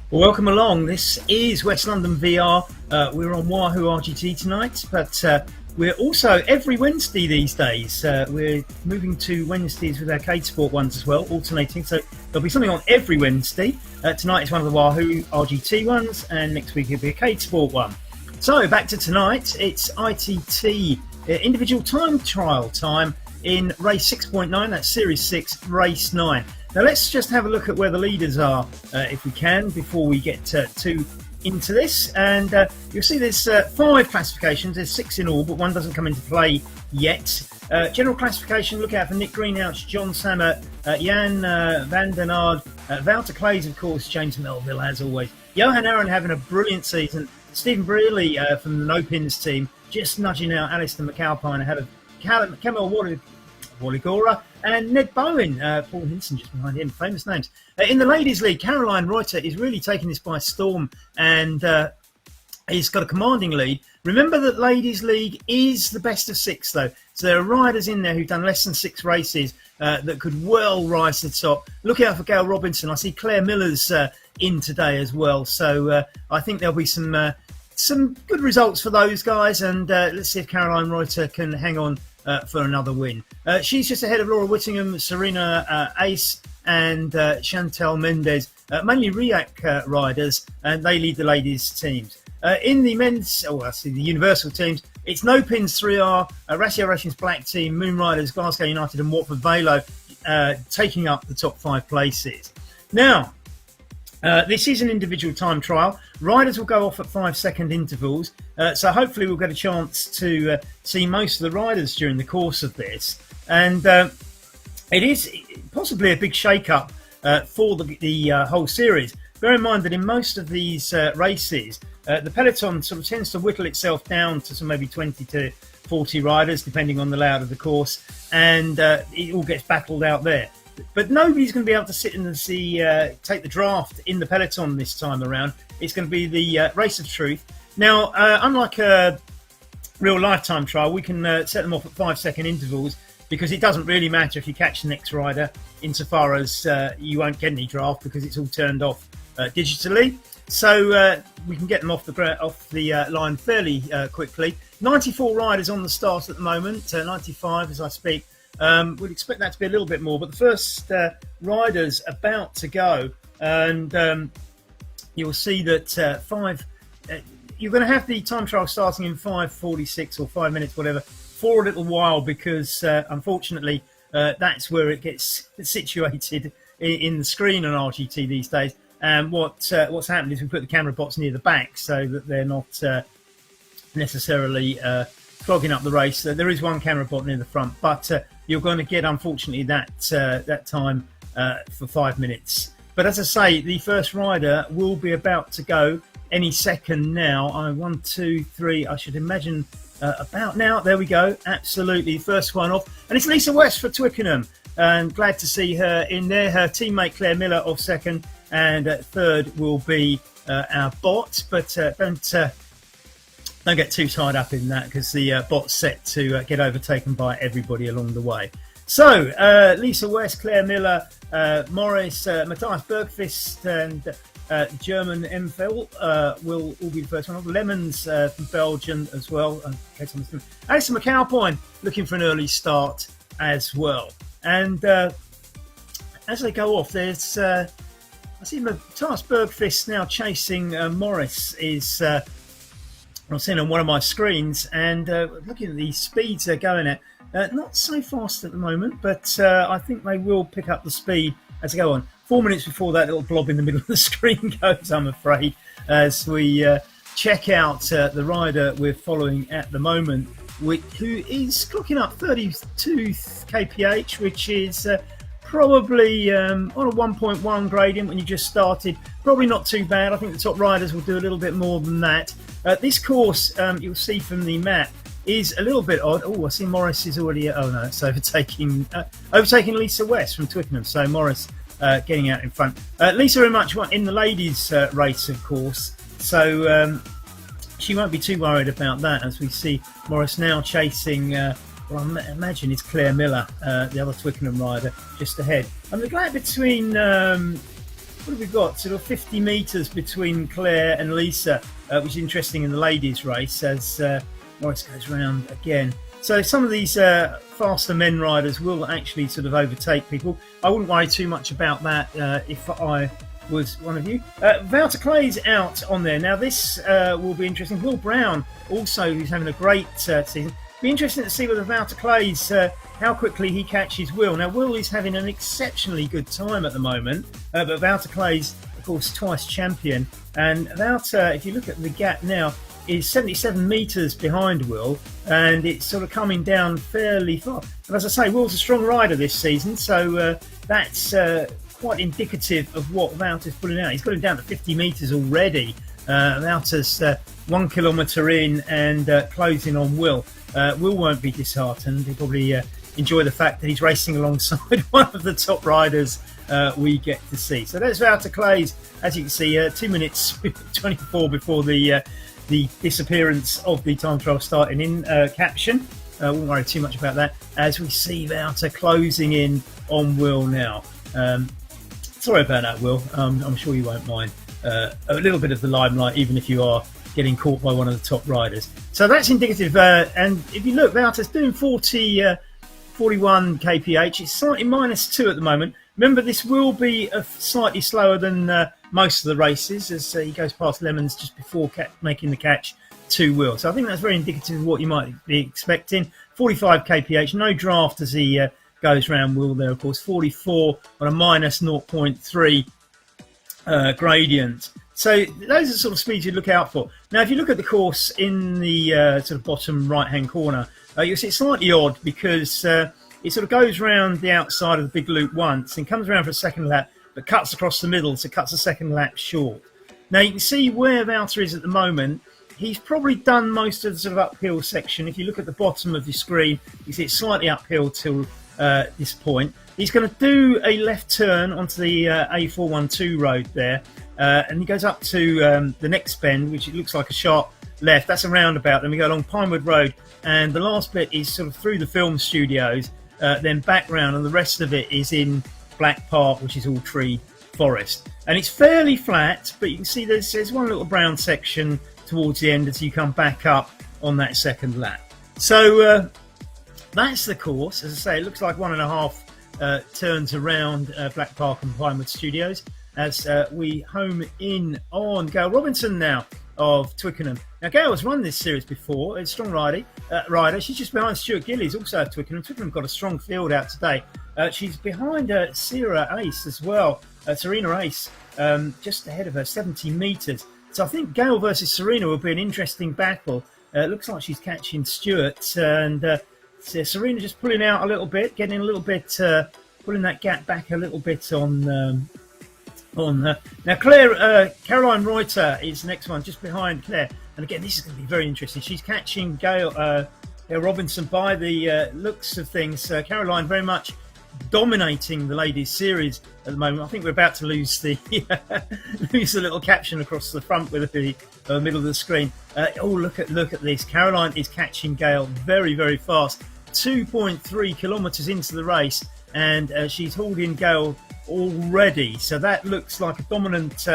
Well, welcome along. This is West London VR. We're on Wahoo RGT tonight, but we're also every Wednesday these days. We're moving to Wednesdays with arcade sport ones as well, alternating. So there'll be something on every Wednesday. Tonight is one of the Wahoo RGT ones, and next week it'll be arcade sport one. So back to tonight. It's ITT individual time trial time in race 6.9. That's Series 6, race 9. Now let's just have a look at where the leaders are, if we can, before we get too into this. And you'll see there's 5 classifications. There's 6 in all, but one doesn't come into play yet. General classification, look out for Nick Greenouch, John Sammet, Jan van den Aard, Wouter Claes, of course, James Melville, as always. Johan Aaron having a brilliant season. Stephen Brearley from the No Pins team, just nudging out Alistair McAlpine ahead of Kamel Walligora and Ned Bowen. Paul Hinson just behind him, famous names. In the Ladies League, Caroline Reuter is really taking this by storm, and he's got a commanding lead. Remember that Ladies League is the best of 6, though, so there are riders in there who've done less than 6 races that could well rise to the top. Look out for Gail Robinson. I see Claire Miller's in today as well, so I think there'll be some good results for those guys, and let's see if Caroline Reuter can hang on for another win. She's just ahead of Laura Whittingham, Serena Ace, and Chantal Mendes, mainly RIAC riders, and they lead the ladies' teams. In the men's, the Universal teams, it's No Pins 3R, Ratio Racing's Black Team, Moon Riders, Glasgow United, and Watford Velo taking up the top 5 places. Now, this is an individual time trial. Riders will go off at 5-second intervals, so hopefully we'll get a chance to see most of the riders during the course of this. And it is possibly a big shake-up for the whole series. Bear in mind that in most of these races, the peloton sort of tends to whittle itself down to maybe 20 to 40 riders, depending on the layout of the course, and it all gets battled out there. But nobody's going to be able to sit in and take the draft in the peloton this time around. It's going to be the race of truth. Now, unlike a real lifetime trial, we can set them off at 5-second intervals, because it doesn't really matter if you catch the next rider, insofar as you won't get any draft because it's all turned off digitally. So we can get them off the line fairly quickly. 94 riders on the start at the moment, 95 as I speak. We'd expect that to be a little bit more, but the first rider's about to go, and you'll see that you're going to have the time trial starting in 5:46 or 5 minutes, whatever, for a little while, because unfortunately that's where it gets situated in the screen on RGT these days. And what's happened is we put the camera bots near the back so that they're not necessarily clogging up the race. There is one camera bot near the front, but you're going to get, unfortunately, that time for 5 minutes. But as I say, the first rider will be about to go any second now. 1, 2, 3. I should imagine about now. There we go. Absolutely, first one off, and it's Lisa West for Twickenham. And glad to see her in there. Her teammate Claire Miller off second, and third will be our bot. But don't get too tied up in that, because the bot's set to get overtaken by everybody along the way. So, Lisa West, Claire Miller, Morris, Matthias Bergqvist, and German Emfel will all be the first one. Lemons from Belgium as well. Alistair McAlpine looking for an early start as well. And as they go off, there's I see Matthias Bergqvist now chasing Morris is I'm seeing on one of my screens, and looking at the speeds they're going at, not so fast at the moment, but I think they will pick up the speed as they go on. 4 minutes before that little blob in the middle of the screen goes, I'm afraid, as we check out the rider we're following at the moment, who is clocking up 32 kph, which is probably on a 1.1 gradient when you just started. Probably not too bad. I think the top riders will do a little bit more than that. This course, you'll see from the map, is a little bit odd. Oh, I see Morris is already... Oh, no, it's overtaking Lisa West from Twickenham. So Morris getting out in front. Lisa very much in the ladies' race, of course. So she won't be too worried about that, as we see Morris now chasing... well, I imagine it's Claire Miller, the other Twickenham rider, just ahead. And the gap between what have we got? Sort of 50 metres between Claire and Lisa, which is interesting in the ladies' race as Morris goes round again. So some of these faster men riders will actually sort of overtake people. I wouldn't worry too much about that if I was one of you. Wouter Clay's out on there. Now this will be interesting. Will Brown also, who's having a great season. Be interesting to see whether Wouter Clay's how quickly he catches Will. Now Will is having an exceptionally good time at the moment, but Wouter Clay's of course twice champion, and Wouter, if you look at the gap now, is 77 metres behind Will, and it's sort of coming down fairly far. But as I say, Will's a strong rider this season, so that's quite indicative of what Wouter's pulling out. He's got him down to 50 metres already. Wouter's 1 kilometre in and closing on Will. Will won't be disheartened. He'll probably enjoy the fact that he's racing alongside one of the top riders we get to see. So that's Wouter Clay's, as you can see, 2 minutes 24 before the disappearance of the time trial starting in caption. Won't worry too much about that as we see Wouter closing in on Will now. Sorry about that, Will. I'm sure you won't mind a little bit of the limelight, even if you are getting caught by one of the top riders. So that's indicative. And if you look, Wouter's doing 41 kph. It's slightly -2 at the moment. Remember, this will be slightly slower than most of the races as he goes past Lemons just before making the catch to Will. So I think that's very indicative of what you might be expecting. 45 kph, no draft as he goes round Will there, of course. 44 on a -0.3 gradient. So those are the sort of speeds you look out for. Now, if you look at the course in the sort of bottom right-hand corner, you'll see it's slightly odd because it sort of goes round the outside of the big loop once and comes around for a second lap, but cuts across the middle, so cuts a second lap short. Now, you can see where Wouter is at the moment. He's probably done most of the sort of uphill section. If you look at the bottom of your screen, you see it's slightly uphill till this point. He's going to do a left turn onto the A412 road there, and he goes up to the next bend, which it looks like a sharp left. That's a roundabout. Then we go along Pinewood Road, and the last bit is sort of through the film studios, then back round, and the rest of it is in Black Park, which is all tree forest. And it's fairly flat, but you can see there's one little brown section towards the end as you come back up on that second lap. So that's the course. As I say, it looks like 1.5 turns around Black Park and Pinewood Studios as we home in on Gail Robinson now of Twickenham. Now, Gail has run this series before. It's a strong rider. She's just behind Stuart Gillies, also at Twickenham. Twickenham got a strong field out today. She's behind Sarah Ace as well. Serena Ace, just ahead of her, 70 metres. So I think Gail versus Serena will be an interesting battle. It looks like she's catching Stuart, and Serena just pulling out a little bit, getting a little bit, pulling that gap back a little bit on her. Now, Caroline Reuter is the next one, just behind Claire. And again, this is going to be very interesting. She's catching Gail Robinson by the looks of things. Caroline very much dominating the ladies' series at the moment. I think we're about to lose the little caption across the front with the middle of the screen. Look at this. Caroline is catching Gail very, very fast. 2.3 kilometres into the race, and she's hauled in Gail already. So that looks like a dominant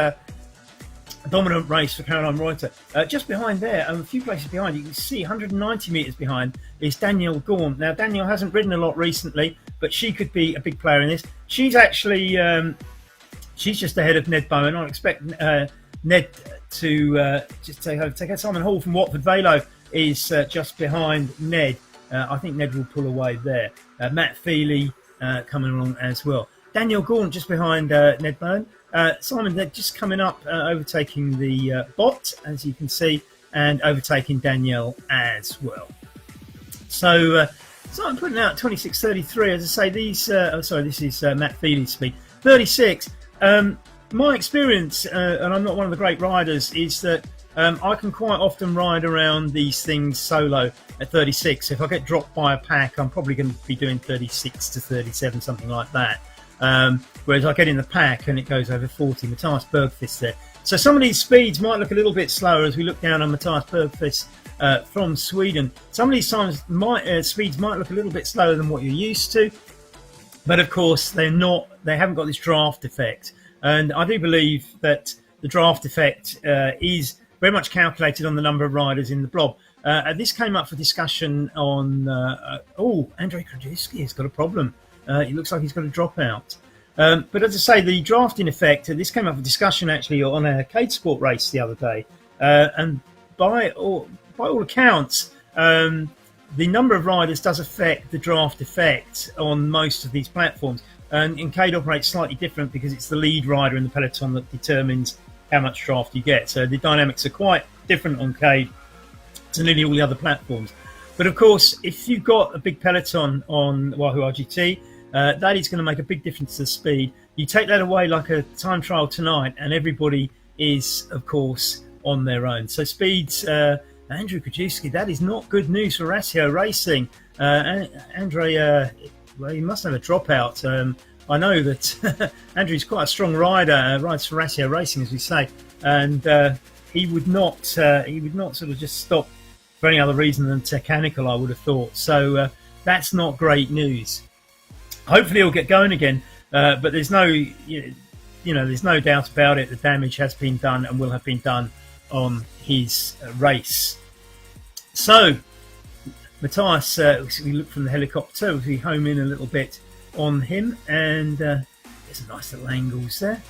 race for Caroline Reuter. Just behind there, a few places behind, you can see 190 metres behind is Danielle Gaunt. Now, Danielle hasn't ridden a lot recently, but she could be a big player in this. She's actually she's just ahead of Ned Bowen. I expect Ned to just take her. Simon Hall from Watford Velo is just behind Ned. I think Ned will pull away there. Matt Feely coming along as well. Danielle Gaunt just behind Ned Bowen. Simon Ned just coming up, overtaking the bot, as you can see, and overtaking Danielle as well. So I'm putting out 26.33. As I say, these. This is Matt Feely's speed. 36. My experience, and I'm not one of the great riders, is that I can quite often ride around these things solo at 36. If I get dropped by a pack, I'm probably going to be doing 36 to 37, something like that. Whereas I get in the pack and it goes over 40. Matthias Bergqvist there. So some of these speeds might look a little bit slower as we look down on Matthias Bergqvist from Sweden. Some of these times speeds might look a little bit slower than what you're used to, but of course they're not. They haven't got this draft effect And I do believe that the draft effect is very much calculated on the number of riders in the blob. This came up for discussion on... Andrei Krajewski has got a problem. It looks like he's got a dropout. But as I say, the drafting effect, this came up for discussion actually on a Cade Sport race the other day. And by all accounts, the number of riders does affect the draft effect on most of these platforms. And Cade operates slightly different because it's the lead rider in the peloton that determines how much draft you get. So the dynamics are quite different on Cade to nearly all the other platforms. But of course, if you've got a big peloton on Wahoo RGT, that is going to make a big difference to the speed. You take that away like a time trial tonight, and everybody is, of course, on their own. So speeds, Andrew Krajewski, that is not good news for Ratio Racing. Andrei, well, he must have a dropout. I know that Andrew's quite a strong rider, rides for Ratio Racing, as we say, and he would not sort of just stop for any other reason than technical, I would have thought. So that's not great news. Hopefully he'll get going again, but there's no doubt about it. The damage has been done and will have been done on his race. So Matthias, we look from the helicopter, we home in a little bit on him, and there's some nice little angles there.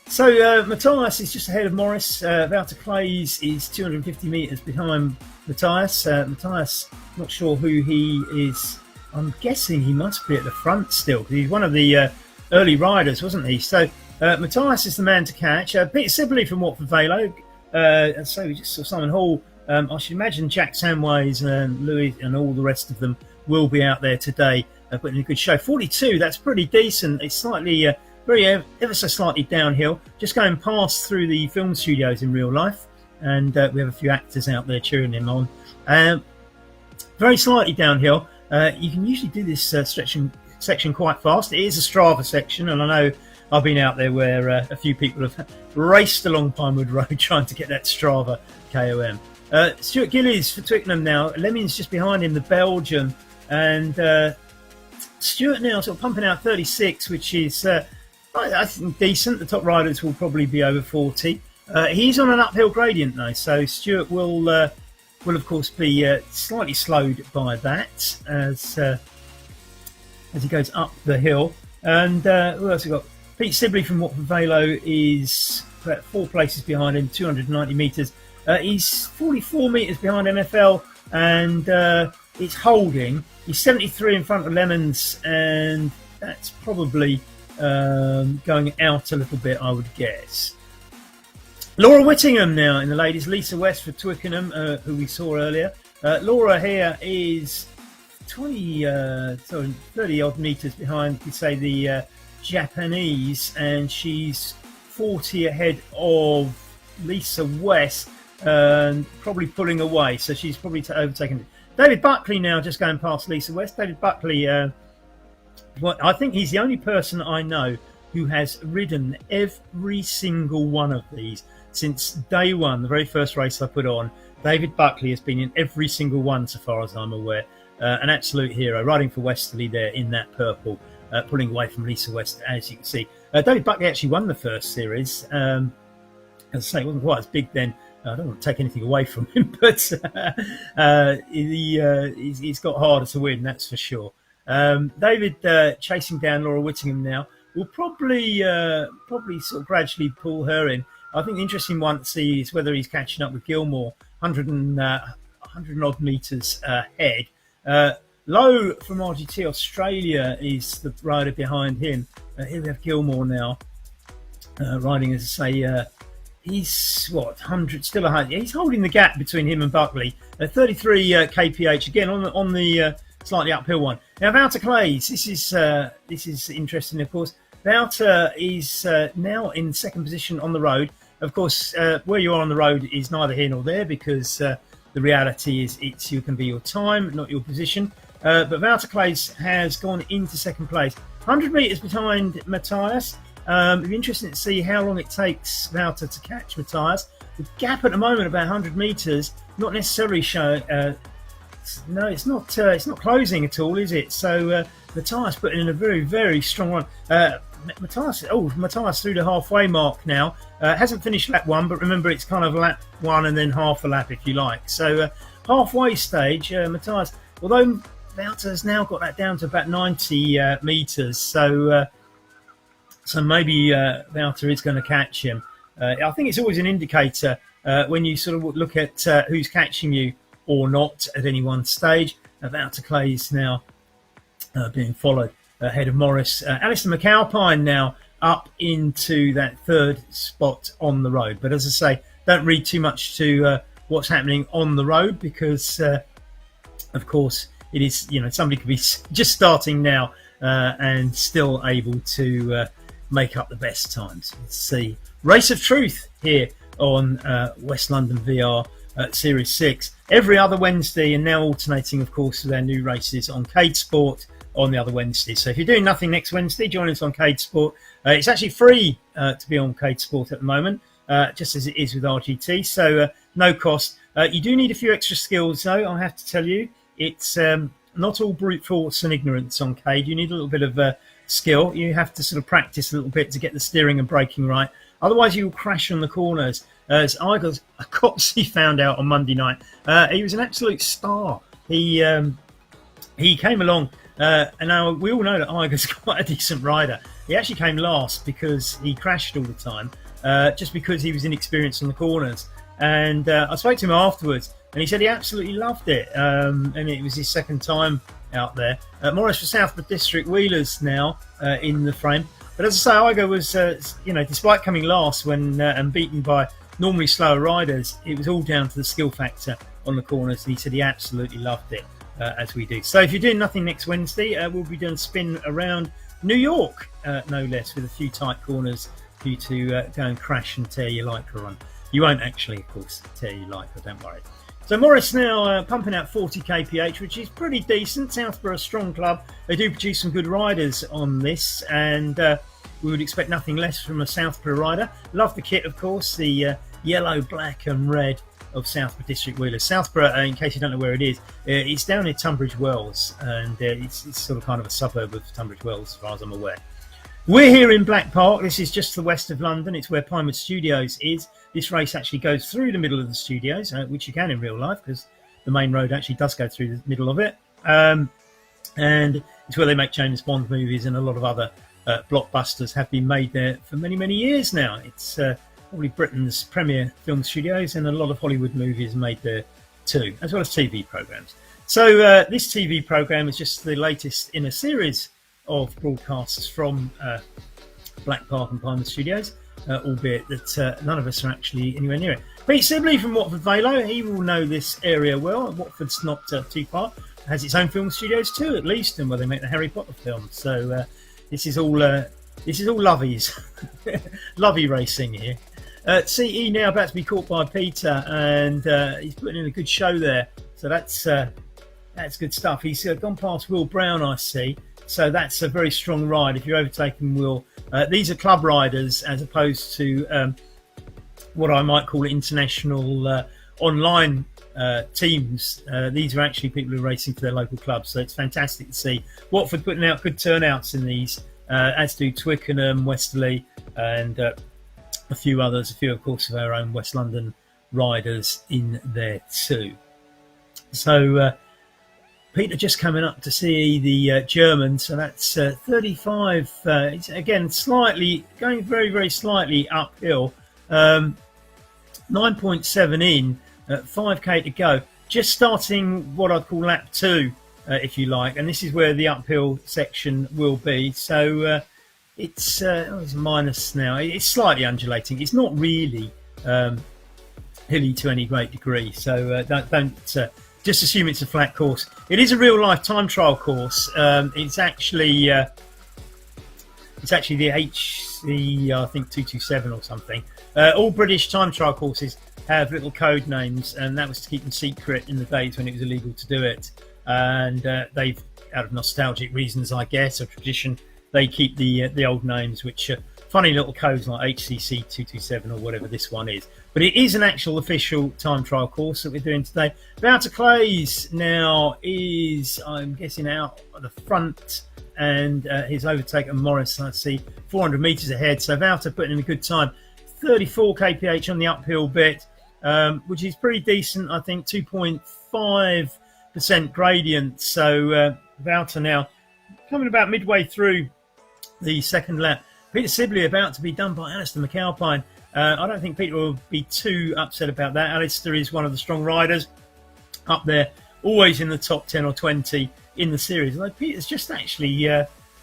So Matthias is just ahead of Morris. Wouter Clays is 250 metres behind Matthias. Matthias, not sure who he is. I'm guessing he must be at the front still, because he's one of the early riders, wasn't he? So Matthias is the man to catch. Peter Sibley from Watford Velo. And so we just saw Simon Hall. I should imagine Jack Samways and Louis and all the rest of them will be out there today putting in a good show. 42, that's pretty decent. It's slightly, ever so slightly downhill. Just going past through the film studios in real life. And we have a few actors out there cheering him on. Very slightly downhill. You can usually do this section quite fast. It is a Strava section, and I know I've been out there where a few people have raced along Pinewood Road trying to get that Strava KOM. Stuart Gillies for Twickenham now. Lemming's just behind him, the Belgian, and Stuart now sort of pumping out 36, which is I think decent. The top riders will probably be over 40. He's on an uphill gradient though, so Stuart will of course be slightly slowed by that as he goes up the hill. And who else we got? Pete Sibley from Watford Velo is 4 places behind him, 290 metres. He's 44 metres behind MFL, and it's holding. He's 73 in front of Lemons, and that's probably going out a little bit, I would guess. Laura Whittingham now in the ladies. Lisa West for Twickenham, who we saw earlier. Laura here is 30 odd metres behind, you say, the Japanese, and she's 40 ahead of Lisa West, probably pulling away, so she's probably overtaken. David Buckley now just going past Lisa West. David Buckley, I think he's the only person I know who has ridden every single one of these since day one, the very first race I put on. David Buckley has been in every single one so far as I'm aware. An absolute hero, riding for Westerly there in that purple, pulling away from Lisa West, as you can see. David Buckley actually won the first series. As I say, it wasn't quite as big then. I don't want to take anything away from him, but he's got harder to win, that's for sure. David chasing down Laura Whittingham now will probably sort of gradually pull her in. I think the interesting one to see is whether he's catching up with Gilmore, 100 odd metres ahead. Lowe from RGT Australia is the rider behind him. Here we have Gilmore now riding, as I say. He's 100, still 100. He's holding the gap between him and Buckley. 33 kph again on the slightly uphill one. Now Wouter Clays, this is interesting. Of course, Wouter is now in second position on the road. Of course, where you are on the road is neither here nor there, because the reality is you can be your time, not your position. But Wouter Clays has gone into second place, 100 metres behind Matthias. It'd be interesting to see how long it takes Wouter to catch Matthias. The gap at the moment about 100 metres, not necessarily showing. No, it's not closing at all, is it? So Matthias put in a very, very strong run. Matthias through the halfway mark now. Hasn't finished lap 1, but remember it's kind of lap 1 and then half a lap if you like. So halfway stage, Matthias, although Wouter has now got that down to about 90 metres, so maybe Wouter is going to catch him. I think it's always an indicator when you sort of look at who's catching you or not at any one stage. Wouter Clay is now being followed ahead of Morris. Alistair McAlpine now up into that third spot on the road. But as I say, don't read too much to what's happening on the road because, of course, it is, somebody could be just starting now and still able to make up the best times. Let's see. Race of Truth here on West London VR Series 6. Every other Wednesday, and now alternating, of course, with our new races on Cade Sport on the other Wednesday. So if you're doing nothing next Wednesday, join us on Cade Sport. It's actually free to be on Cade Sport at the moment, just as it is with RGT. So no cost. You do need a few extra skills, though, I have to tell you. It's not all brute force and ignorance on Cade. You need a little bit of skill. You have to sort of practice a little bit to get the steering and braking right. Otherwise, you will crash on the corners. As Igor Coxey found out on Monday night, he was an absolute star. He came along, and now we all know that Igor's quite a decent rider. He actually came last because he crashed all the time, just because he was inexperienced on the corners. And I spoke to him afterwards, and he said he absolutely loved it, and it was his second time out there. Morris for Southborough District Wheelers now in the frame. But as I say, Igor was, despite coming last and beaten by normally slower riders, it was all down to the skill factor on the corners. And he said he absolutely loved it, as we do. So if you're doing nothing next Wednesday, we'll be doing a spin around New York, no less, with a few tight corners for you to go and crash and tear your Lycra on. You won't actually, of course, tear your Lycra, don't worry. So Morris now pumping out 40 kph, which is pretty decent. Southborough, a strong club. They do produce some good riders on this, and we would expect nothing less from a Southborough rider. Love the kit, of course, the yellow, black and red of Southborough District Wheelers. Southborough, in case you don't know where it is, it's down near Tunbridge Wells, and it's sort of kind of a suburb of Tunbridge Wells, as far as I'm aware. We're here in Black Park. This is just to the west of London. It's where Pinewood Studios is. This race actually goes through the middle of the studios, which you can in real life because the main road actually does go through the middle of it. And it's where they make James Bond movies, and a lot of other blockbusters have been made there for many, many years now. It's probably Britain's premier film studios, and a lot of Hollywood movies made there too, as well as TV programmes. So this TV programme is just the latest in a series of broadcasts from Black Park and Pinewood Studios, albeit that none of us are actually anywhere near it. Pete Sibley from Watford Velo, he will know this area well. Watford's not too far. It has its own film studios too, at least, and where they make the Harry Potter films. So this is all loveys, lovey racing here. CE now about to be caught by Peter, and he's putting in a good show there. So that's good stuff. He's gone past Will Brown, I see. So that's a very strong ride. If you're overtaking Will, these are club riders as opposed to what I might call international online teams. These are actually people who are racing for their local clubs. So it's fantastic to see Watford putting out good turnouts in these, as do Twickenham, Westerly, and a few others. A few, of course, of our own West London riders in there too. So Peter just coming up to see the German, so that's 35. It's again slightly going very, very slightly uphill. 9.7 in, 5k to go. Just starting what I'd call lap 2, if you like, and this is where the uphill section will be. So it's minus now. It's slightly undulating. It's not really hilly to any great degree. So don't just assume it's a flat course. It is a real life time trial course. It's actually the HC, I think 227 or something. All British time trial courses have little code names, and that was to keep them secret in the days when it was illegal to do it. And they've, out of nostalgic reasons, I guess, or tradition, they keep the old names, which are funny little codes like HCC 227 or whatever this one is. But it is an actual official time trial course that we're doing today. Wouter Clays now is, I'm guessing, out at the front and his overtake of Morris, I see 400 metres ahead. So Wouter putting in a good time. 34 kph on the uphill bit, which is pretty decent, I think, 2.5% gradient. So Wouter now coming about midway through the second lap. Peter Sibley about to be done by Alistair McAlpine. I don't think Peter will be too upset about that. Alistair is one of the strong riders up there, always in the top 10 or 20 in the series. Although Peter's just actually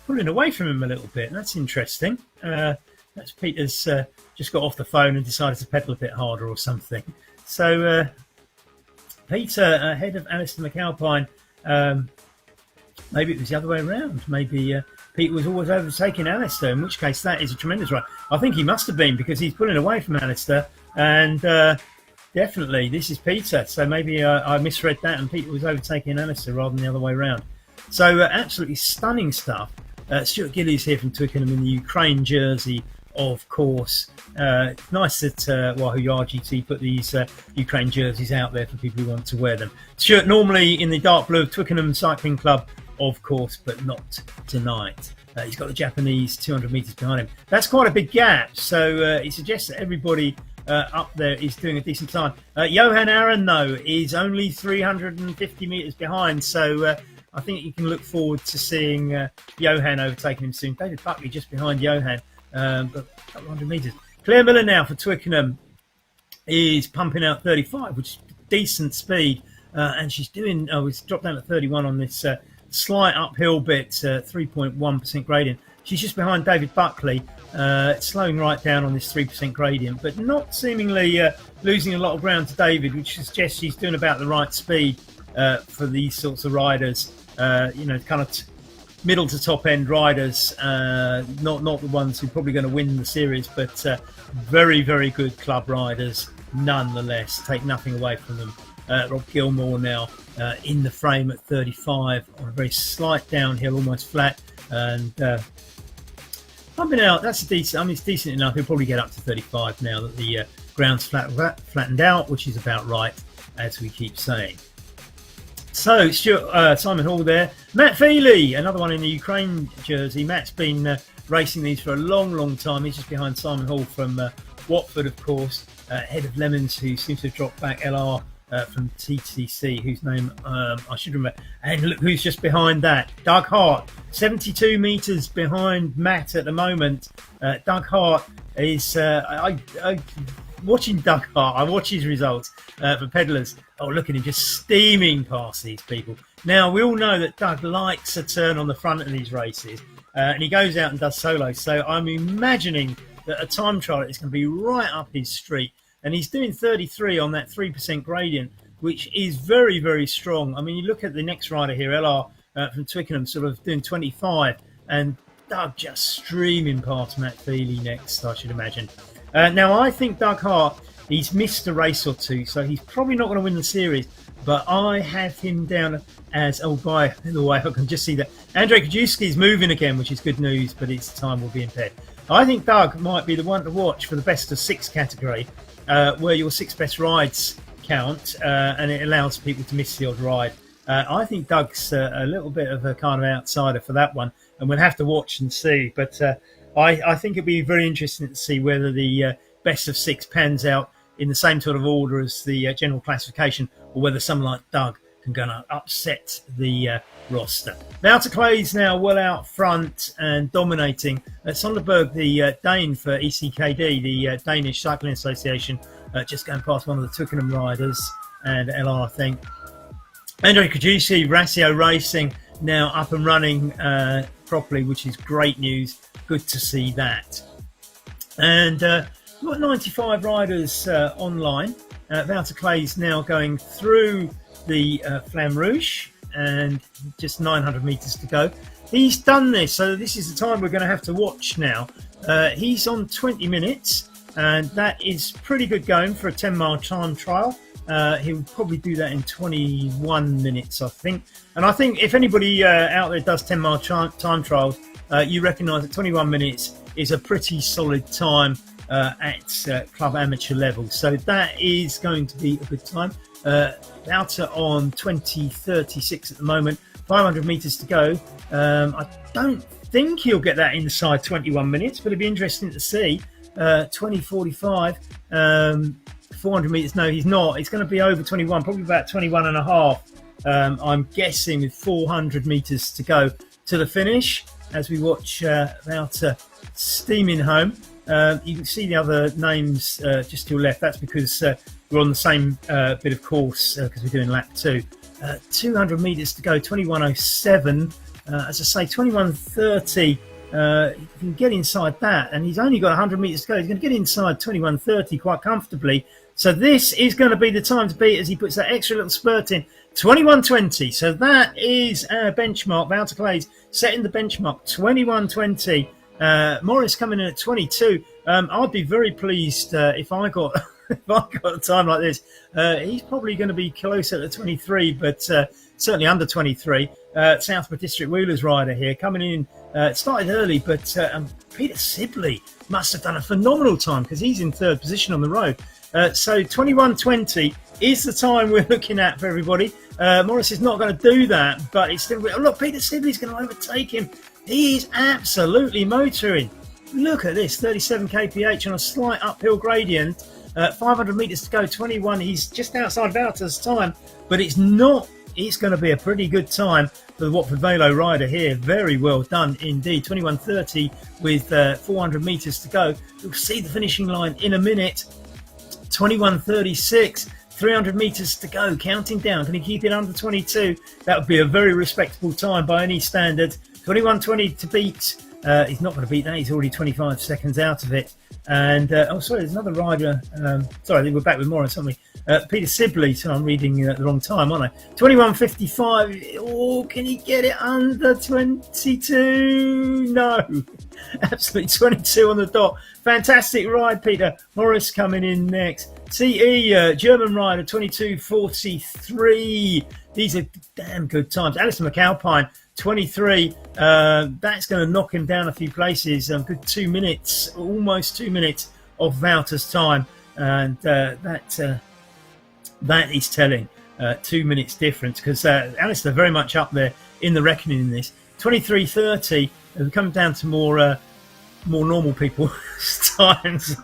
pulling away from him a little bit. That's interesting. That's Peter's just got off the phone and decided to pedal a bit harder or something. So Peter ahead of Alistair McAlpine. Maybe it was the other way around. Maybe Peter was always overtaking Alistair, in which case that is a tremendous ride. I think he must have been, because he's pulling away from Alistair, and definitely this is Peter. So maybe I misread that and Peter was overtaking Alistair rather than the other way around. So absolutely stunning stuff. Stuart Gillies here from Twickenham in the Ukraine jersey, of course. Nice that Wahoo RGT put these Ukraine jerseys out there for people who want to wear them. Stuart normally in the dark blue of Twickenham Cycling Club, of course, but not tonight. He's got the Japanese 200 metres behind him. That's quite a big gap, so it suggests that everybody up there is doing a decent time. Johan Aron, though, is only 350 metres behind, so I think you can look forward to seeing Johan overtaking him soon. David Buckley just behind Johan, but a couple hundred metres. Claire Miller now for Twickenham is pumping out 35, which is decent speed, and she's doing, it's dropped down to 31 on this slight uphill bit, 3.1% gradient. She's just behind David Buckley, slowing right down on this 3% gradient, but not seemingly losing a lot of ground to David, which suggests she's doing about the right speed for these sorts of riders. Kind of middle to top end riders, not the ones who are probably going to win the series, but very, very good club riders nonetheless. Take nothing away from them. Rob Gilmore now in the frame at 35 on a very slight downhill, almost flat, and pumping out. That's a decent. I mean, it's decent enough. He'll probably get up to 35 now that the ground's flattened out, which is about right, as we keep saying. So Simon Hall there. Matt Feely, another one in the Ukraine jersey. Matt's been racing these for a long, long time. He's just behind Simon Hall from Watford, of course, head of Lemons, who seems to have dropped back. LR from TTC, whose name I should remember. And look who's just behind that. Doug Hart, 72 metres behind Matt at the moment. Doug Hart is... watching Doug Hart, I watch his results for Pedalers. Oh, look at him just steaming past these people. Now, we all know that Doug likes a turn on the front of these races, and he goes out and does solos. So I'm imagining that a time trial is going to be right up his street. And he's doing 33 on that 3% gradient, which is very, very strong. I mean, you look at the next rider here, LR from Twickenham, sort of doing 25, and Doug just streaming past Matt Feely next, I should imagine. Now, I think Doug Hart, he's missed a race or two, so he's probably not going to win the series, but I have him down as, by the way, I can just see that Andrzej Kajewski's moving again, which is good news, but his time will be impaired. I think Doug might be the one to watch for the best of 6 category, where your 6 best rides count, and it allows people to miss the odd ride. I think Doug's a little bit of a kind of outsider for that one, and we'll have to watch and see, but I think it'd be very interesting to see whether the best of 6 pans out in the same sort of order as the general classification, or whether someone like Doug can go and upset the roster. Wouter Clay's now well out front and dominating. Sonderberg, the Dane for ECKD, the Danish Cycling Association, just going past one of the Twickenham riders, and LR, I think. Andrzej Kajewski, Ratio Racing, now up and running properly, which is great news. Good to see that. And we've got 95 riders online. Wouter Clay's now going through the Flamme Rouge, and just 900 metres to go. He's done this, so this is the time we're going to have to watch now. He's on 20 minutes, and that is pretty good going for a 10-mile time trial. He'll probably do that in 21 minutes, I think. And I think if anybody out there does 10-mile time trials, you recognise that 21 minutes is a pretty solid time at club amateur level. So that is going to be a good time. Wouter on 20:36 at the moment. 500 metres to go. I don't think he'll get that inside 21 minutes, but it'd be interesting to see. 20:45, 400 metres. No, he's not. It's going to be over 21, probably about 21 and a half. I'm guessing with 400 metres to go to the finish as we watch Wouter steaming home. You can see the other names just to your left. That's because we're on the same bit of course because we're doing lap 2. 200 metres to go, 21:07. As I say, 21:30. You can get inside that, and he's only got 100 metres to go. He's going to get inside 21:30 quite comfortably. So this is going to be the time to beat as he puts that extra little spurt in. 21:20. So that is our benchmark. Wouter Clay's setting the benchmark. 21:20. Morris coming in at 22. I'd be very pleased if I got if I got a time like this. He's probably going to be closer to 23, but certainly under 23. Southwood District Wheelers rider here coming in. Started early, but Peter Sibley must have done a phenomenal time because he's in third position on the road. So 21:20 is the time we're looking at for everybody. Morris is not going to do that, but it's still. Oh, look, Peter Sibley's going to overtake him. He's absolutely motoring. Look at this, 37 kph on a slight uphill gradient. 500 metres to go, 21. He's just outside Wouter's time, but it's not. It's going to be a pretty good time for the Watford Velo rider here. Very well done indeed. 21:30 with 400 metres to go. You'll see the finishing line in a minute. 21:36. 300 metres to go, counting down. Can he keep it under 22? That would be a very respectable time by any standard. 21:20 to beat. He's not going to beat that. He's already 25 seconds out of it. And, sorry, there's another rider. Sorry, we're back with Morris, aren't we? Peter Sibley. So I'm reading the wrong time, aren't I? 21:55. Oh, can he get it under 22? No. Absolutely 22 on the dot. Fantastic ride, Peter. Morris coming in next. CE, German rider, 22:43. These are damn good times. Alistair McAlpine, 23. That's going to knock him down a few places. Good 2 minutes, almost 2 minutes of Wouter's time. And that is telling. 2 minutes difference because Alistair very much up there in the reckoning in this. 23:30. We're coming down to more normal people's times.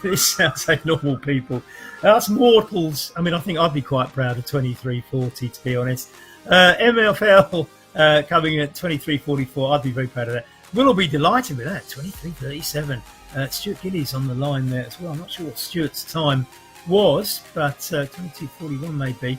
This sounds like normal people. Us mortals. I mean, I think I'd be quite proud of 23:40 to be honest. MFL coming in at 23:44. I'd be very proud of that. We'll be delighted with that. 23:37. Stuart Gillies on the line there as well. I'm not sure what Stuart's time was, but 22:41 maybe.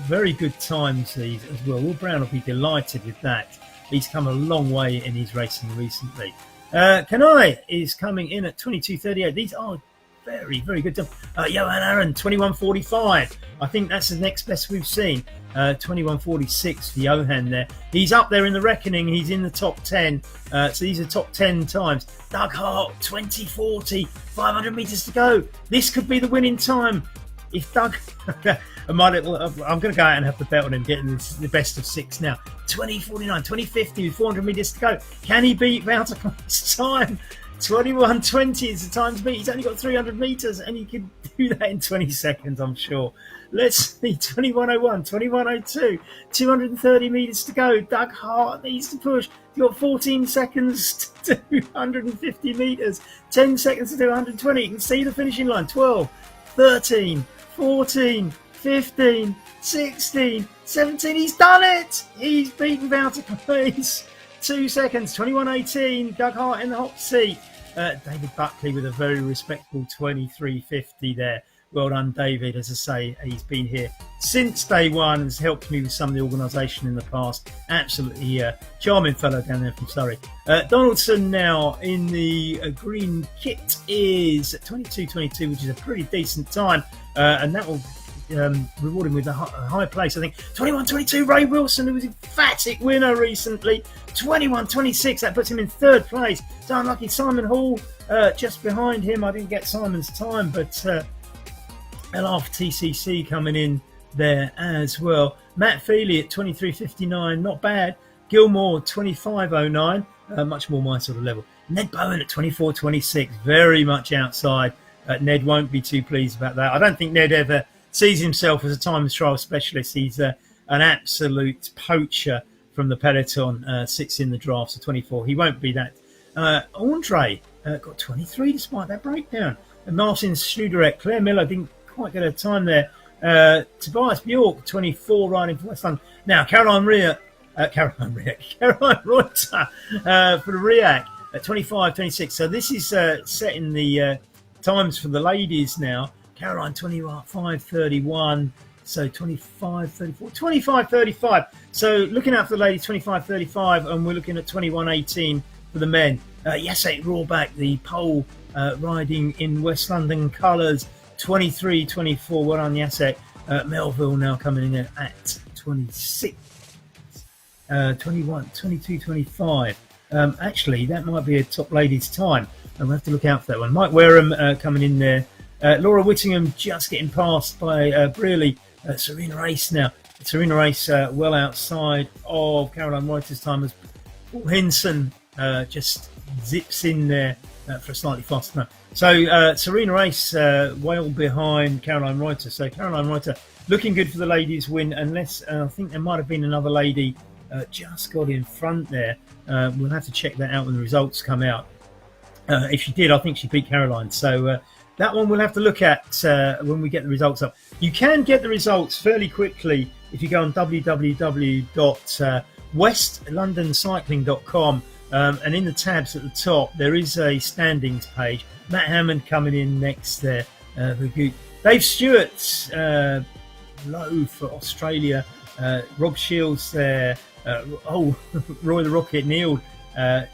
Very good times these as well. Will Brown will be delighted with that. He's come a long way in his racing recently. Kanai is coming in at 22:38. These are very, very good times. Johan Aaron, 21:45. I think that's the next best we've seen. 21:46 for Johan there. He's up there in the reckoning. He's in the top 10. So these are top 10 times. Doug Hart, 20:40. 500 metres to go. This could be the winning time. If Doug... I'm going to go out and have the bet on him getting the best of 6 now. 20:49, 20:50 with 400 metres to go. Can he beat Wouter Clay's time? 21:20 is the time to beat. He's only got 300 metres and he can do that in 20 seconds, I'm sure. Let's see, 21:01, 21:02, 230 metres to go. Doug Hart needs to push. He's got 14 seconds to do 150 metres, 10 seconds to do 120. You can see the finishing line. 12, 13, 14, 15, 16, 17. He's done it! He's beaten Wouter Clay's 2 seconds. 21:18. Doug Hart in the hot seat. David Buckley with a very respectable 23:50 there. Well done, David. As I say, he's been here since day one. Has helped me with some of the organisation in the past. Absolutely charming fellow down there from Surrey. Donaldson now in the green kit is 22:22, which is a pretty decent time. And that will reward him with a high place, I think. 21:22, Ray Wilson, who was an emphatic winner recently. 21:26, that puts him in third place. So unlucky Simon Hall just behind him. I didn't get Simon's time, but LR for TCC coming in there as well. Matt Feely at 23:59, not bad. Gilmore 25:09, much more my sort of level. Ned Bowen at 24:26, very much outside. Ned won't be too pleased about that. I don't think Ned ever sees himself as a time trial specialist. He's an absolute poacher from the peloton, sits in the draft, so 24. He won't be that. Andre got 23 despite that breakdown. And Martin Studerek, Claire Miller didn't quite get her time there. Tobias Bjork, 24, riding for West London. Now, Caroline Reuter for the RIAC at 25.26. So this is setting the times for the ladies now. Caroline 25.31. So 25.34, 25.35. So looking out for the ladies, 25.35, and we're looking at 21.18 for the men. Jacek Rohrback, the pole riding in West London colours, 23.24. Well done, Jacek. Melville now coming in at 26. 21, 22.25. Actually, that might be a top ladies' time, and we'll have to look out for that one. Mike Wareham coming in there. Laura Whittingham just getting passed by Brearley. Serena Race now. Serena Race well outside of Caroline Reuter's time as Paul Henson just zips in there for a slightly faster time. So Serena Race well behind Caroline Reuter. So Caroline Reuter looking good for the ladies' win, unless I think there might have been another lady just got in front there. We'll have to check that out when the results come out. If she did, I think she beat Caroline. So that one we'll have to look at when we get the results up. You can get the results fairly quickly if you go on www.westlondoncycling.com, and in the tabs at the top there is a standings page. Matt Hammond coming in next there. Dave Stewart low for Australia. Rob Shields there. Roy the Rocket Neil.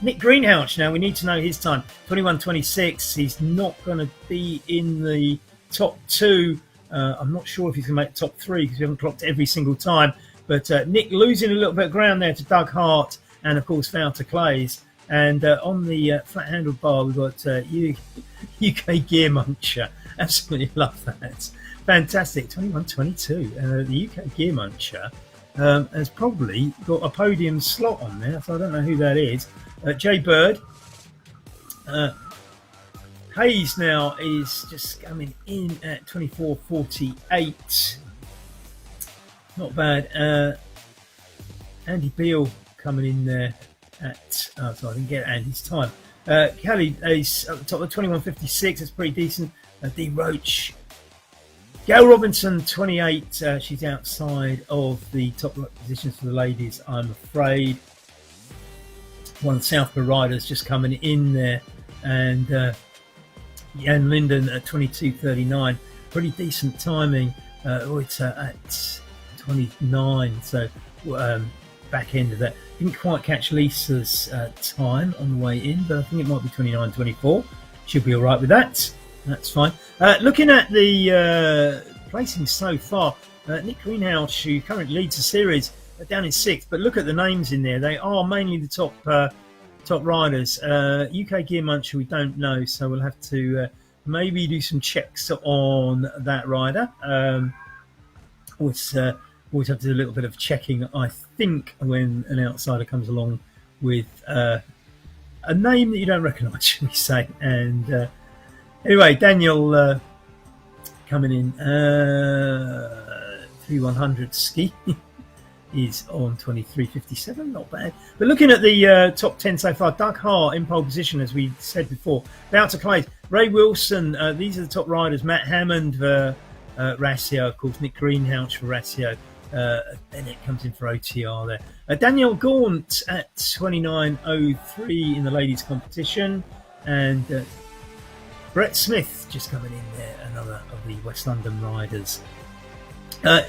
Nick Greenhalgh, now we need to know his time. 21.26. He's not going to be in the top two. I'm not sure if he's going to make the top three because we haven't clocked every single time. But Nick losing a little bit of ground there to Doug Hart and, of course, Wouter Clays. And on the flat-handled bar, we've got UK Gear Muncher. Absolutely love that. Fantastic. 21.22. The UK Gear Muncher has probably got a podium slot on there, so I don't know who that is. Jay Bird. Hayes now is just coming in at 24.48. Not bad. Andy Beale coming in there at... so I didn't get Andy's time. Kelly is at the top of 21.56. That's pretty decent. Dee Roach. Gail Robinson, 28. She's outside of the top positions for the ladies, I'm afraid. One of the Southborough riders just coming in there. And Jan Linden at 22.39. Pretty decent timing. Reuter at 29. So back end of that. Didn't quite catch Lisa's time on the way in, but I think it might be 29.24. Should be all right with that. That's fine. Looking at the placing so far, Nick Greenhalgh, who currently leads the series, down in sixth. But look at the names in there; they are mainly the top riders. UK Gear Muncher, we don't know, so we'll have to maybe do some checks on that rider. Always have to do a little bit of checking, I think, when an outsider comes along with a name that you don't recognise, shall we say, and. Anyway, Daniel coming in 3100 ski is on 23.57, not bad. But looking at the top 10 so far, Doug Hart in pole position, as we said before. Wouter Clays, Ray Wilson, these are the top riders. Matt Hammond for Rassio, of course, Nick Greenhalgh for Rassio. Bennett comes in for OTR there. Danielle Gaunt at 29.03 in the ladies' competition. And Brett Smith just coming in there, another of the West London riders.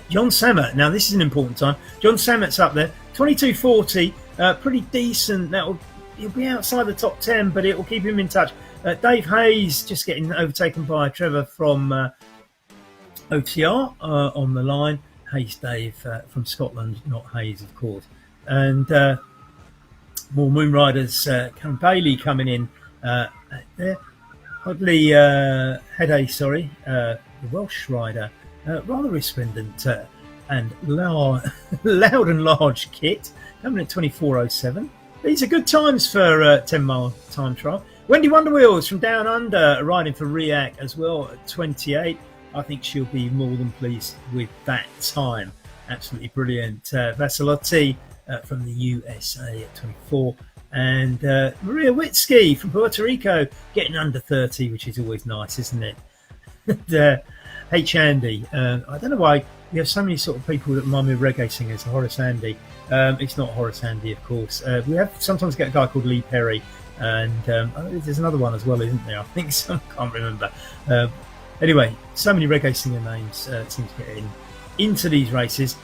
John Sammet, now this is an important time. John Sammet's up there, 22.40, pretty decent. He'll be outside the top 10, but it will keep him in touch. Dave Hayes just getting overtaken by Trevor from OTR on the line. Hayes Dave from Scotland, not Hayes, of course. And more Moon Riders, Karen Bailey coming in there. Hopefully, Hede, the Welsh rider, rather resplendent and loud and large kit, coming at 24.07. These are good times for a 10-mile time trial. Wendy Wonderwheels from Down Under, riding for RIAC as well at 28. I think she'll be more than pleased with that time. Absolutely brilliant. Vassilotti from the USA at 24. And Maria Witsky from Puerto Rico getting under 30, which is always nice, isn't it? And, H. Andy, I don't know why we have so many sort of people that remind me of reggae singers. Horace Andy. It's not Horace Andy, of course. We have sometimes get a guy called Lee Perry, and there's another one as well, isn't there? I think some, I can't remember. Anyway, so many reggae singer names seem to get into these races.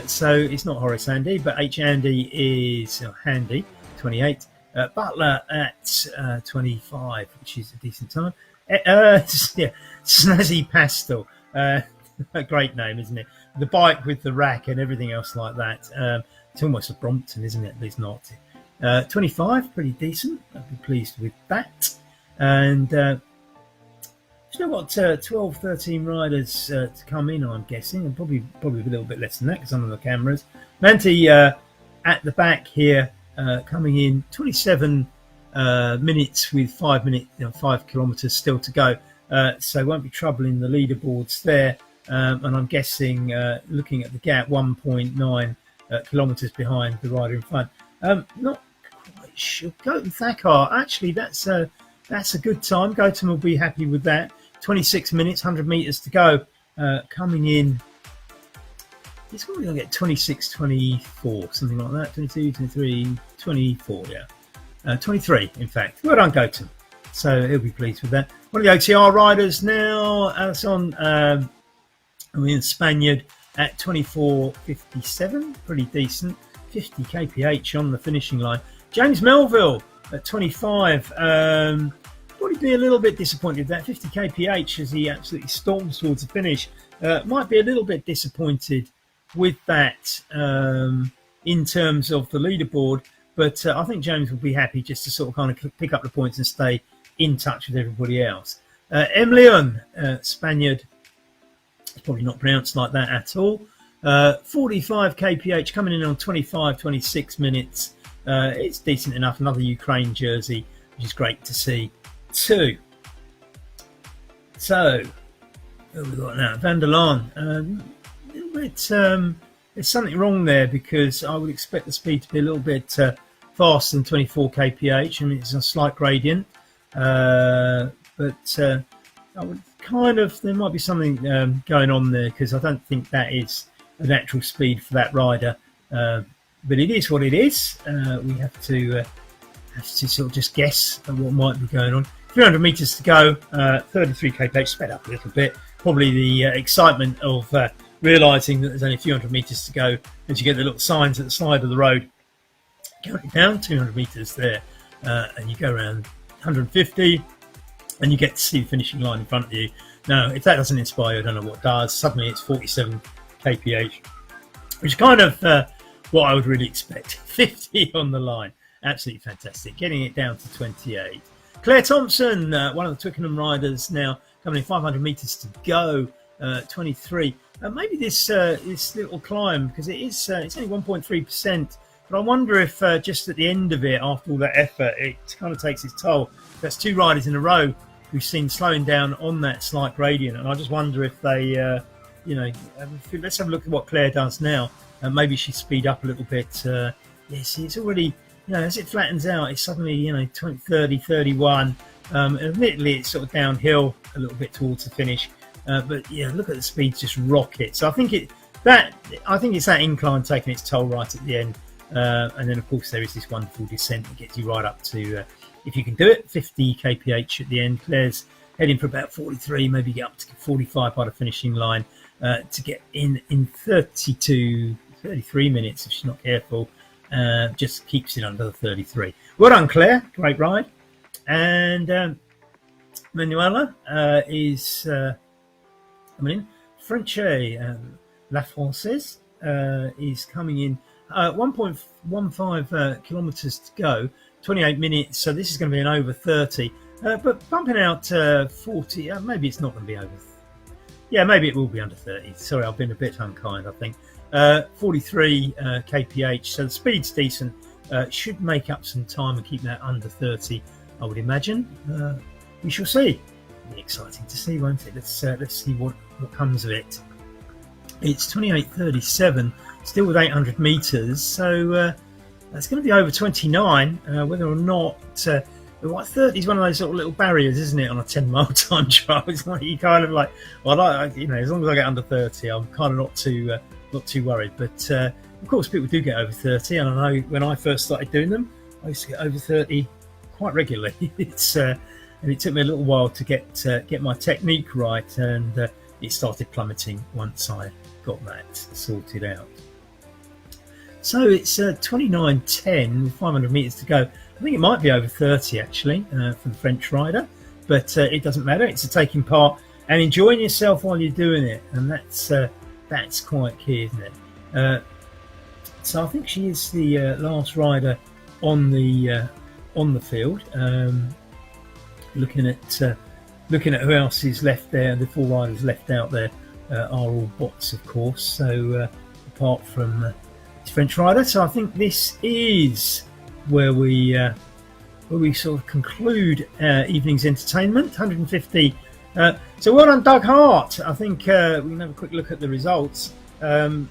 So it's not Horace Andy, but H. Andy is Handy, 28. Butler at 25, which is a decent time. Snazzy Pastel. A great name, isn't it? The bike with the rack and everything else like that. It's almost a Brompton, isn't it? At least not. 25, pretty decent. I'd be pleased with that. And still got 12, 13 riders to come in, I'm guessing, and probably a little bit less than that because I'm on the cameras. Manti at the back here, coming in 27 minutes with 5 kilometres still to go. So won't be troubling the leaderboards there. And I'm guessing, looking at the gap, 1.9 kilometres behind the rider in front. Not quite sure. Gautam Thakkar, actually, that's a good time. Gautam will be happy with that. 26 minutes, 100 metres to go. Coming in, he's probably going to get 26, 24, something like that. 22, 23, 24, yeah. 23, in fact. Well done, Gautam. So he'll be pleased with that. One of the OTR riders now, Alison, Spaniard at 24.57, pretty decent. 50 kph on the finishing line. James Melville at 25. Probably be a little bit disappointed with that 50 kph as he absolutely storms towards the finish. Might be a little bit disappointed with that in terms of the leaderboard, but I think James will be happy just to sort of kind of pick up the points and stay in touch with everybody else. M. Leon, Spaniard, it's probably not pronounced like that at all. 45 kph coming in on 26 minutes. It's decent enough. Another Ukraine jersey, which is great to see too. So, what have we got now? Van der Laan. There's something wrong there because I would expect the speed to be a little bit faster than 24 kph. I mean, it's a slight gradient. But I would there might be something going on there because I don't think that is a natural speed for that rider. But it is what it is. We have to sort of just guess at what might be going on. 300 metres to go, 33 kph, sped up a little bit. Probably the excitement of realising that there's only a few hundred metres to go as you get the little signs at the side of the road. Counting down 200 metres there, and you go around 150 and you get to see the finishing line in front of you. Now, if that doesn't inspire you, I don't know what does. Suddenly it's 47 kph, which is kind of what I would really expect. 50 on the line. Absolutely fantastic. Getting it down to 28. Claire Thompson, one of the Twickenham riders now, coming in 500 metres to go, 23. Maybe this little climb, because it's only 1.3%, but I wonder if just at the end of it, after all that effort, it kind of takes its toll. That's two riders in a row we've seen slowing down on that slight gradient, and I just wonder if they, let's have a look at what Claire does now. Maybe she speed up a little bit. See, it's already, as it flattens out, it's suddenly, 20, 30, 31. Admittedly, it's sort of downhill a little bit towards the finish. But yeah, look at the speed, just rocket. So I think it's that incline taking its toll right at the end. And then, of course, there is this wonderful descent that gets you right up to, if you can do it, 50 kph at the end. Claire's heading for about 43, maybe get up to 45 by the finishing line to get in 32, 33 minutes if she's not careful. Just keeps it under the 33. Well done, Claire. Great ride. And Manuela is coming in. Frenchie La Française is coming in. 1.15 kilometres to go, 28 minutes, so this is going to be an over 30, but bumping out 40, maybe it's not going to be over, maybe it will be under 30, sorry, I've been a bit unkind, I think. 43 kph, so the speed's decent, should make up some time and keep that under 30, I would imagine. We shall see. It'll be exciting to see, won't it? Let's see what comes of it. It's 28.37. still with 800 metres. So that's going to be over 29. Whether or not 30 is one of those sort of little barriers, isn't it, on a 10-mile time trial? It's like you kind of like, well, as long as I get under 30, I'm kind of not too worried. But of course, people do get over 30, and I know when I first started doing them, I used to get over 30 quite regularly. And it took me a little while to get my technique right, and it started plummeting once I got that sorted out. So it's 29.10 with 500 metres to go. I think it might be over 30 actually for the French rider, but it doesn't matter. It's a taking part and enjoying yourself while you're doing it, and that's quite key, isn't it? So I think she is the last rider on the field. Looking at who else is left there, the 4 riders left out there are all bots, of course. So apart from this French rider, so I think this is where we sort of conclude evening's entertainment. 150. So well done, Doug Hart. I think we can have a quick look at the results. Doug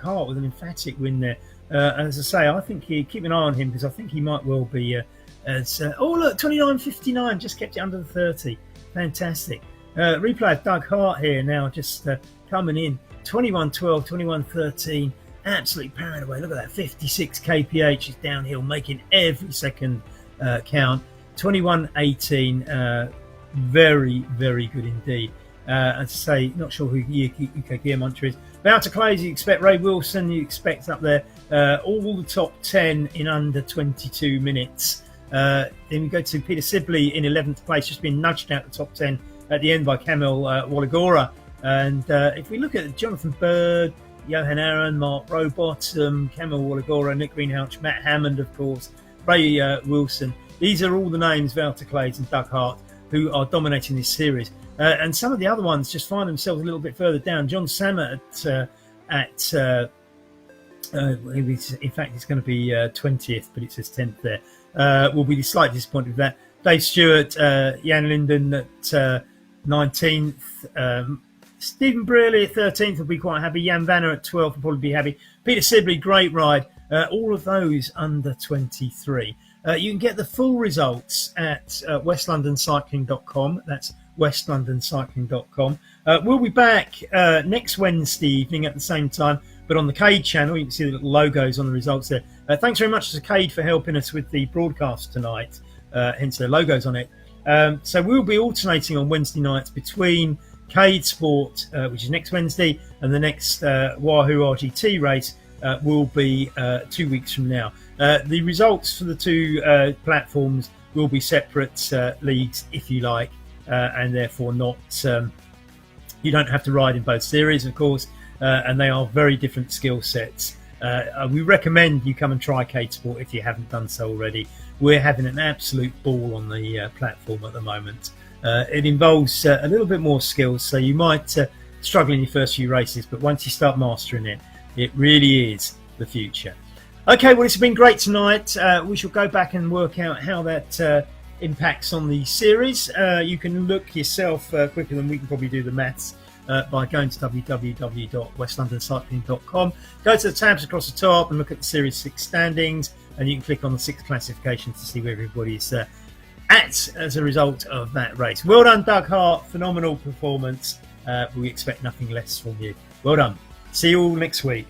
Hart with an emphatic win there. As I say, I think keep an eye on him, because I think he might well be. Look, 29.59, just kept it under the 30. Fantastic. Replay of Doug Hart here now, just coming in. 21.12, 21.13. Absolutely powering away. Look at that. 56 kph is downhill, making every second count. 21.18. Very, very good indeed. As I say, not sure who UK Gear Muncher is. Wouter Clays, you expect Ray Wilson, you expect up there. All the top 10 in under 22 minutes. Then we go to Peter Sibley in 11th place, just being nudged out the top 10 at the end by Kamil Walagora. And if we look at Jonathan Bird, Johan Aaron, Mark Rowbottom, Kamil Walagora, Nick Greenhalgh, Matt Hammond, of course, Ray Wilson. These are all the names, Wouter Clays and Doug Hart, who are dominating this series. And some of the other ones just find themselves a little bit further down. John Sammet in fact, it's going to be 20th, but it says 10th there. Will be slightly disappointed with that. Dave Stewart, Jan Linden at 19th. Stephen Brearley at 13th will be quite happy. Jan Vanner at 12th will probably be happy. Peter Sibley, great ride. All of those under 23. You can get the full results at westlondoncycling.com. That's westlondoncycling.com. We'll be back next Wednesday evening at the same time, but on the Cade channel. You can see the little logos on the results there. Thanks very much to Cade for helping us with the broadcast tonight, hence the logos on it. So we'll be alternating on Wednesday nights between Cade Sport, which is next Wednesday, and the next Wahoo RGT race will be 2 weeks from now. The results for the two platforms will be separate leagues, if you like, and therefore not. You don't have to ride in both series, of course, and they are very different skill sets. We recommend you come and try Cade Sport if you haven't done so already. We're having an absolute ball on the platform at the moment. It involves a little bit more skills, so you might struggle in your first few races, but once you start mastering it, it really is the future. Okay, well, it's been great tonight. We shall go back and work out how that impacts on the series. You can look yourself quicker than we can probably do the maths by going to www.westlondoncycling.com. Go to the tabs across the top and look at the Series 6 standings, and you can click on the 6 classifications to see where everybody's at as a result of that race. Well done, Doug Hart. Phenomenal performance. We expect nothing less from you. Well done. See you all next week.